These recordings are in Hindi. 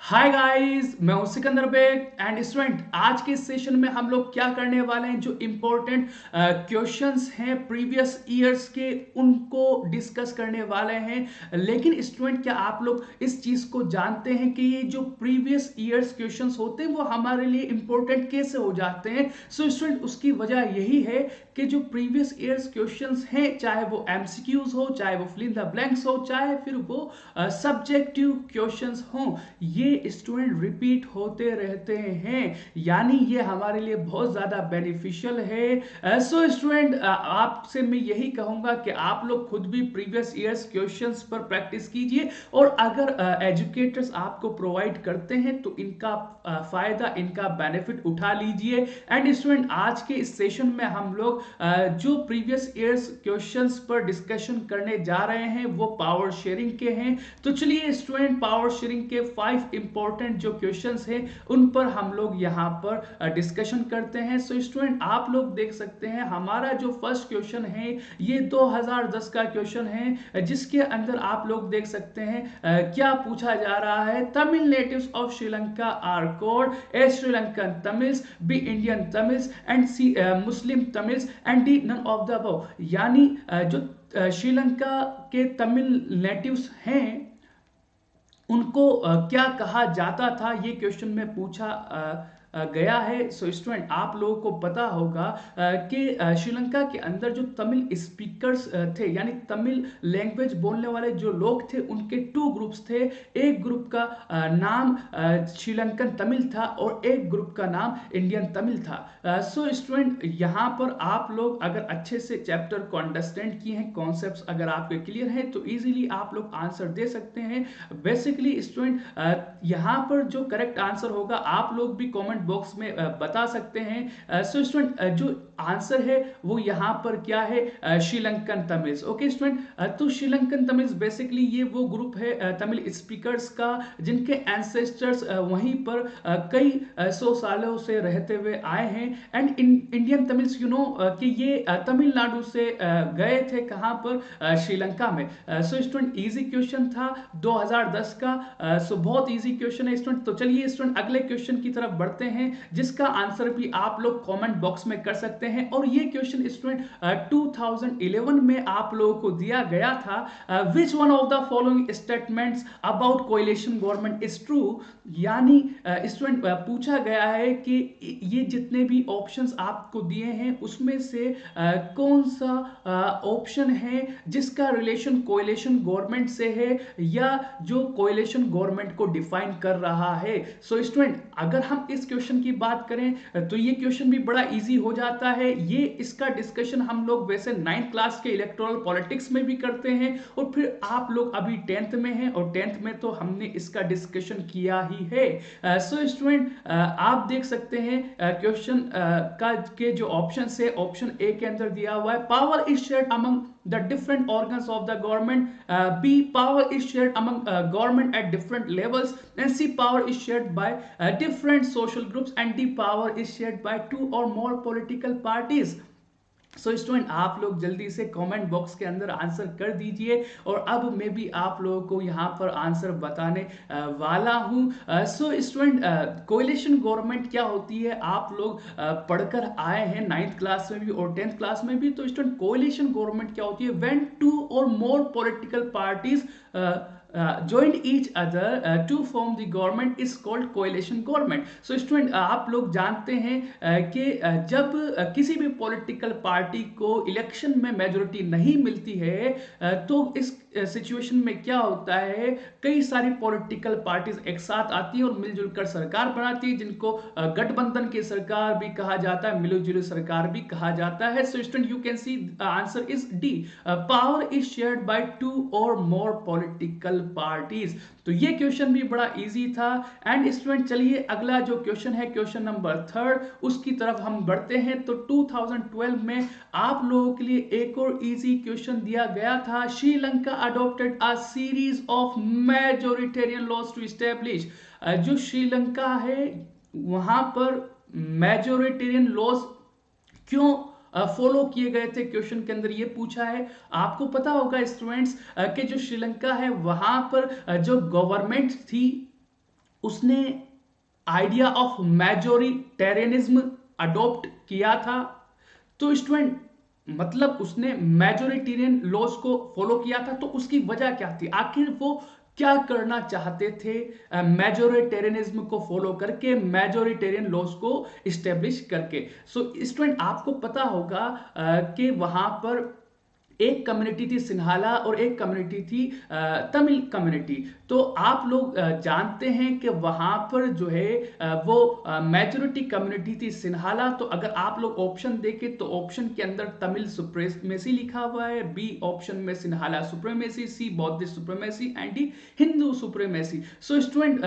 हाय गाइस, मैं हूं सिकंदर बेग एंड स्टूडेंट। आज के सेशन में हम लोग क्या करने वाले हैं, जो इम्पोर्टेंट क्वेश्चंस हैं प्रीवियस ईयर्स के, उनको डिस्कस करने वाले हैं। लेकिन स्टूडेंट, क्या आप लोग इस चीज को जानते हैं कि ये जो प्रीवियस ईयर्स क्वेश्चंस होते हैं वो हमारे लिए इम्पोर्टेंट कैसे हो जाते हैं? सो स्टूडेंट, उसकी वजह यही है कि जो प्रीवियस ईयर्स क्वेश्चंस हैं, चाहे वो एमसीक्यूज हो, चाहे वो फिल इन द ब्लैंक्स हो, चाहे फिर वो सब्जेक्टिव क्वेश्चंस हो, ये स्टूडेंट रिपीट होते रहते हैं। यानी ये हमारे लिए बहुत ज्यादा बेनिफिशियल है। सो स्टूडेंट, आपसे मैं यही कहूंगा कि आप लोग खुद भी प्रीवियस ईयर्स क्वेश्चंस पर प्रैक्टिस कीजिए, और अगर एजुकेटर्स आपको प्रोवाइड करते हैं तो इनका फायदा, इनका बेनिफिट उठा लीजिए। एंड स्टूडेंट, आज के इस सेशन में हम लोग जो प्रीवियस ईयर्स क्वेश्चंस पर डिस्कशन करने जा रहे हैं वो पावर शेयरिंग के हैं। तो चलिए स्टूडेंट, पावर शेयरिंग के 5 इंपॉर्टेंट जो क्वेश्चंस हैं उन पर हम लोग यहाँ पर डिस्कशन करते हैं। सो स्टूडेंट, आप लोग देख सकते हैं हमारा जो फर्स्ट क्वेश्चन है ये 2010 का क्वेश्चन है, जिसके अंदर आप लोग देख सकते हैं क्या पूछा जा रहा है। Tamil natives of Sri Lanka are called A Sri Lankan Tamils, B Indian Tamils and C Muslim Tamils and D none of the above. यानी जो श्रीलंका के तमिल नेटिव्स हैं उनको क्या कहा जाता था, ये क्वेश्चन में पूछा गया है। सो स्टूडेंट, आप लोगों को पता होगा कि श्रीलंका के अंदर जो तमिल स्पीकर्स थे, यानी तमिल लैंग्वेज बोलने वाले जो लोग थे, उनके 2 ग्रुप्स थे। एक ग्रुप का नाम श्रीलंकन तमिल था और एक ग्रुप का नाम इंडियन तमिल था। सो स्टूडेंट, यहाँ पर आप लोग अगर अच्छे से चैप्टर को अंडरस्टैंड किए हैं, कॉन्सेप्ट्स अगर आपके क्लियर हैं, तो इजीली आप लोग आंसर दे सकते हैं। बेसिकली स्टूडेंट, यहाँ पर जो करेक्ट आंसर होगा आप लोग भी कमेंट बॉक्स में बता सकते हैं। सो स्टूडेंट, जो आंसर है वो यहाँ पर क्या है, श्रीलंकन तमिल्स। ओके स्टूडेंट, तो श्रीलंकन तमिल्स बेसिकली ये वो ग्रुप है तमिल स्पीकर्स का जिनके एंसेस्टर्स वहीं पर कई 100 सालों से रहते हुए आए हैं। And Indian Tamils, you know कि ये तमिलनाडु से गए थे कहाँ पर, श्रीलंका में। सो स्टूडेंट, इजी क्वेश्चन था 2010 का। सो बहुत इजी क्वेश्चन है स्टूडेंट। तो चलिए स्टूडेंट, अगले क्वेश्चन की तरफ बढ़ते हैं, जिसका आंसर भी आप लोग कमेंट बॉक्स में कर सकते हैं। और ये क्वेश्चन स्टूडेंट 2011 में आप लोगों को दिया गया था। Which one of the following statements about coalition government is true. यानी स्टूडेंट, पूछा गया है कि ये जितने भी ऑप्शंस आपको दिए हैं उसमें से कौन सा ऑप्शन है जिसका रिलेशन कोएलिशन गवर्नमेंट से है, या जो कोएलिशन गवर्नमेंट को डिफाइन कर रहा है। सो स्टूडेंट, अगर हम इस क्वेश्चन की बात करें तो ये क्वेश्चन भी बड़ा इजी हो जाता है। ये इसका डिस्कशन हम लोग वैसे 9th क्लास के इलेक्टोरल पॉलिटिक्स में भी करते हैं, और फिर आप लोग अभी 10th में हैं और 10th में तो हमने इसका डिस्कशन किया ही है। सो स्टूडेंट, आप देख सकते हैं क्वेश्चन का के जो ऑप्शन है, ऑप्शन ए के अंदर दिया हुआ है power is shared among the different organs of the government, b power is shared among government at different levels, and c power is shared by different social groups, and d power is shared by 2 or more political parties। So student, आप लोग जल्दी से कमेंट बॉक्स के अंदर आंसर कर दीजिए, और अब मैं भी आप लोगों को यहाँ पर आंसर बताने वाला हूँ। सो स्टूडेंट, कोएलिशन गवर्नमेंट क्या होती है आप लोग पढ़कर आए हैं 9th क्लास में भी और 10th क्लास में भी। तो स्टूडेंट, कोएलिशन गवर्नमेंट क्या होती है, व्हेन 2 और मोर political parties joined each other to form the government is called coalition government। so student, आप लोग जानते हैं कि जब किसी भी पॉलिटिकल पार्टी को इलेक्शन में मेजोरिटी नहीं मिलती है, तो इस सिचुएशन में क्या होता है, कई सारी पॉलिटिकल पार्टीज एक साथ आती है और मिलजुल कर सरकार बनाती है, जिनको गठबंधन की सरकार भी कहा जाता है, मिलजुल सरकार भी कहा जाता है। So student, you can see answer is D, power is shared by 2 और मोर पॉलिटिकल पार्टीज। तो ये क्वेश्चन भी बड़ा इजी था। एंड स्टूडेंट, चलिए अगला जो क्वेश्चन है, क्वेश्चन नंबर 3, उसकी तरफ हम बढ़ते हैं। तो 2012 में आप लोगों के लिए एक और इजी क्वेश्चन दिया गया था, Sri Lanka adopted a series of majoritarian laws to establish. जो श्रीलंका है वहां पर मेजोरिटेरियन लॉज क्यों फॉलो किए गए थे, क्वेश्चन के अंदर ये पूछा है। आपको पता होगा स्टूडेंट्स कि जो श्रीलंका है वहां पर जो गवर्नमेंट थी उसने आइडिया ऑफ मेजोरिटेरियनिज्म अडॉप्ट किया था। तो स्टूडेंट मतलब उसने मेजोरिटेरियन लॉज को फॉलो किया था, तो उसकी वजह क्या थी, आखिर वो क्या करना चाहते थे मेजोरिटेरियनिज्म को फॉलो करके, मेजोरिटेरियन लॉज को इस्टेब्लिश करके। सो स्टूडेंट आपको पता होगा कि वहां पर एक कम्युनिटी थी सिन्हाला और एक कम्युनिटी थी तमिल कम्युनिटी। तो आप लोग जानते हैं कि वहां पर जो है वो मेजोरिटी कम्युनिटी थी सिन्हाला। तो अगर आप लोग ऑप्शन देखें तो ऑप्शन के अंदर तमिल सुप्रीमेसी लिखा हुआ है, बी ऑप्शन में Sinhala supremacy, C Buddhist supremacy and D Hindu supremacy. So student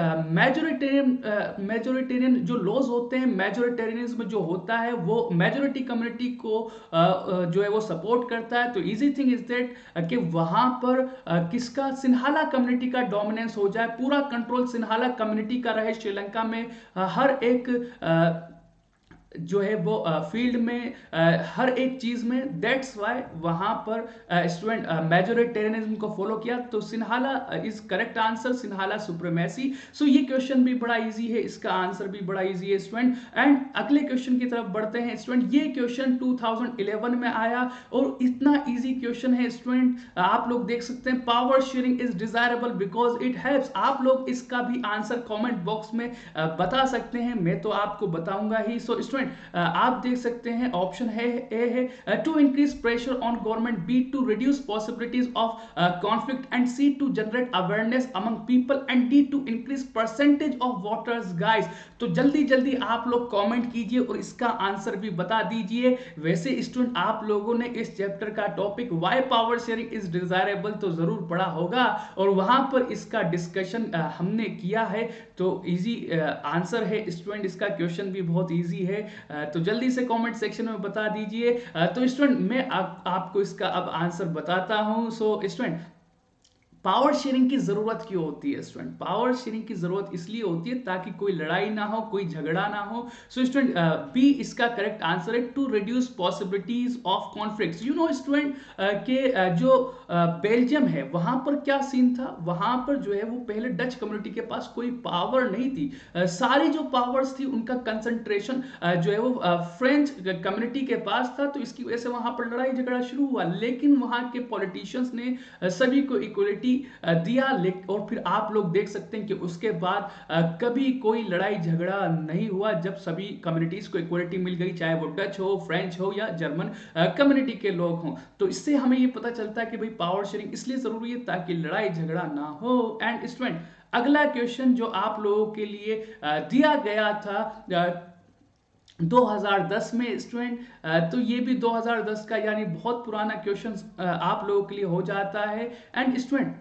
majoritarian जो लॉज होते हैं, मेजोरिटेरियनिज्म जो होता है वो मेजोरिटी कम्युनिटी को जो है वो सपोर्ट करता है। तो इजी थिंग इज दैट कि वहां पर किसका, सिन्हाला कम्युनिटी का डोमिनेंस हो जाए, पूरा कंट्रोल सिन्हाला कम्युनिटी का रहे श्रीलंका में। हर एक जो है वो फील्ड में, हर एक चीज में। दैट्स वाई वहां पर स्टूडेंट मेजोरिटेरियनिज्म को फॉलो किया। तो Sinhala is correct answer, Sinhala supremacy. So ये क्वेश्चन भी बड़ा इजी है, इसका आंसर भी बड़ा इजी है स्टूडेंट। एंड अगले क्वेश्चन की तरफ बढ़ते हैं स्टूडेंट। ये क्वेश्चन 2011 में आया और इतना इजी क्वेश्चन है स्टूडेंट, आप लोग देख सकते हैं, power sharing is desirable because it helps. आप लोग इसका भी आंसर कमेंट बॉक्स में बता सकते हैं, मैं तो आपको बताऊंगा ही। सो स्टूडेंट आप देख सकते हैं ऑप्शन है ए है to increase pressure on government, B to reduce possibilities of conflict and C to generate awareness among people and D to increase percentage of voters. Guys तो जल्दी जल्दी आप लोग कमेंट कीजिए और इसका आंसर भी बता दीजिए। वैसे स्टूडेंट आप लोगों ने इस चैप्टर का topic why power sharing is desirable तो जरूर पढ़ा होगा और वहां पर इसका डिस्कशन हमने किया है। तो इजी आंसर है स्टूडेंट, इसका क्वेश्चन भी बहुत इजी है। तो जल्दी से कमेंट सेक्शन में बता दीजिए। तो स्टूडेंट मैं आपको इसका अब आंसर बताता हूं। सो स्टूडेंट पावर शेयरिंग की जरूरत क्यों होती है स्टूडेंट, पावर शेयरिंग की जरूरत इसलिए होती है ताकि कोई लड़ाई ना हो, कोई झगड़ा ना हो। सो स्टूडेंट बी इसका करेक्ट आंसर है, to reduce possibilities of conflicts. You know student के जो बेल्जियम है वहां पर क्या सीन था, वहां पर जो है वो पहले डच कम्युनिटी के पास कोई पावर नहीं थी। सारी जो पावर्स थी उनका कंसंट्रेशन जो है वो फ्रेंच कम्युनिटी के पास था। तो इसकी वजह से वहां पर लड़ाई झगड़ा शुरू हुआ, लेकिन वहां के पॉलिटिशियंस ने सभी को इक्वलिटी दिया। और फिर आप लोग देख सकते हैं कि उसके बाद कभी कोई लड़ाई झगड़ा नहीं हुआ जब सभी कम्युनिटीज को इक्वलिटी मिल गई, चाहे वो डच हो, फ्रेंच हो या जर्मन कम्युनिटी के लोग हों। तो इससे हमें ये पता चलता है कि भाई पावर शेयरिंग इसलिए जरूरी है ताकि लड़ाई झगड़ा ना हो। एंड स्टूडेंट अगला क्वेश्चन जो आप लोगों के लिए दिया गया था 2010 में स्टूडेंट, तो ये भी 2010 का यानी बहुत पुराना क्वेश्चन आप लोगों के लिए हो जाता है। एंड स्टूडेंट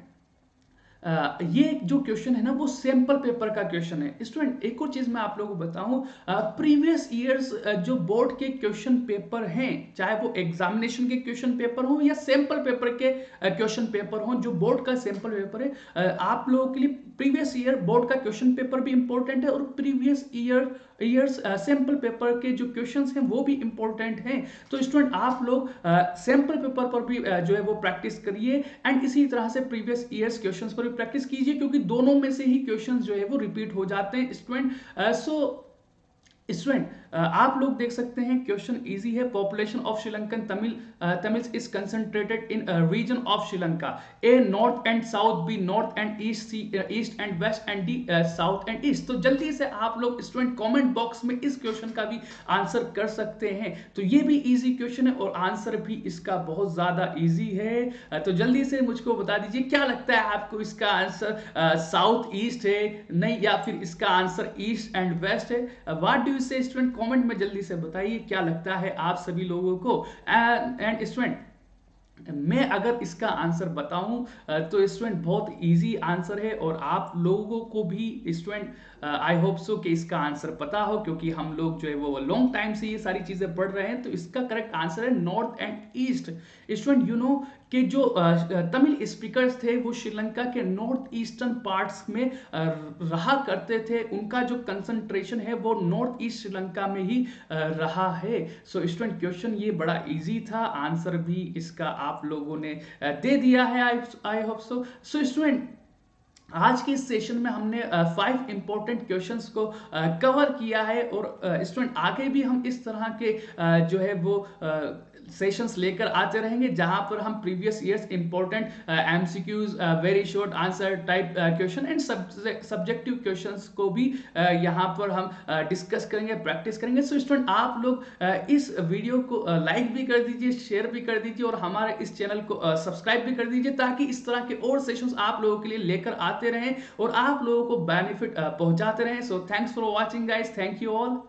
ये जो क्वेश्चन है ना वो सैंपल पेपर का क्वेश्चन है स्टूडेंट। एक और चीज मैं आप लोगों को बताऊं, प्रीवियस ईयर्स जो बोर्ड के क्वेश्चन पेपर हैं, चाहे वो एग्जामिनेशन के क्वेश्चन पेपर हो या सैंपल पेपर के क्वेश्चन पेपर हो, जो बोर्ड का सैंपल पेपर है आप लोगों के लिए प्रीवियस ईयर बोर्ड का क्वेश्चन पेपर भी इंपॉर्टेंट है और प्रीवियस ईयर्स सैंपल पेपर के जो क्वेश्चंस हैं वो भी इंपॉर्टेंट हैं। तो स्टूडेंट आप लोग सैंपल पेपर पर भी जो है वो प्रैक्टिस करिए एंड इसी तरह से प्रीवियस ईयर्स क्वेश्चंस पर भी प्रैक्टिस कीजिए, क्योंकि दोनों में से ही क्वेश्चंस जो है वो रिपीट हो जाते हैं स्टूडेंट। स्टूडेंट आप लोग देख सकते हैं क्वेश्चन इजी है। Population of Sri Lankan Tamils is concentrated in region of Sri Lanka, A north and south, B north and east, C east and west and D south and east. तो जल्दी से आप लोग स्टूडेंट कमेंट बॉक्स में इस क्वेश्चन का भी आंसर कर सकते हैं। तो ये भी इजी क्वेश्चन है और आंसर भी इसका बहुत ज्यादा इजी है। तो जल्दी से मुझको बता दीजिए क्या लगता है आपको, इसका आंसर साउथ ईस्ट है नहीं या फिर इसका आंसर ईस्ट एंड वेस्ट है। व्हाट डू यू से स्टूडेंट, कमेंट में जल्दी से बताइए क्या लगता है आप सभी लोगों को। एंड स्टूडेंट मैं अगर इसका आंसर बताऊं तो स्टूडेंट बहुत इजी आंसर है और आप लोगों को भी स्टूडेंट आई होप सो कि इसका आंसर पता हो, क्योंकि हम लोग जो है वो लॉन्ग टाइम से ये सारी चीजें पढ़ रहे हैं। तो इसका करेक्ट आंसर है north and east. Student you know कि जो तमिल स्पीकर्स थे वो श्रीलंका के नॉर्थ ईस्टर्न पार्ट्स में रहा करते थे, उनका जो कंसंट्रेशन है वो नॉर्थ ईस्ट श्रीलंका में ही रहा है। सो स्टूडेंट क्वेश्चन ये बड़ा इजी था, आंसर भी इसका आप लोगों ने दे दिया है I hope so. So student आज के इस सेशन में हमने 5 इंपॉर्टेंट क्वेश्चंस को कवर किया है और स्टूडेंट आगे भी हम इस तरह के जो है वो सेशंस लेकर आते रहेंगे जहां पर हम previous years important MCQs, very short answer type question and subjective questions को भी यहां पर हम डिस्कस करेंगे, प्रैक्टिस करेंगे। सो स्टूडेंट आप लोग इस वीडियो को लाइक भी कर दीजिए, शेयर भी कर दीजिए और हमारे इस चैनल को सब्सक्राइब भी कर दीजिए ताकि इस तरह के और सेशंस आप लोगों के लिए लेकर आते रहें और आप लोगों को बेनिफिट पहुंचाते रहें। So thanks for watching guys, thank you all.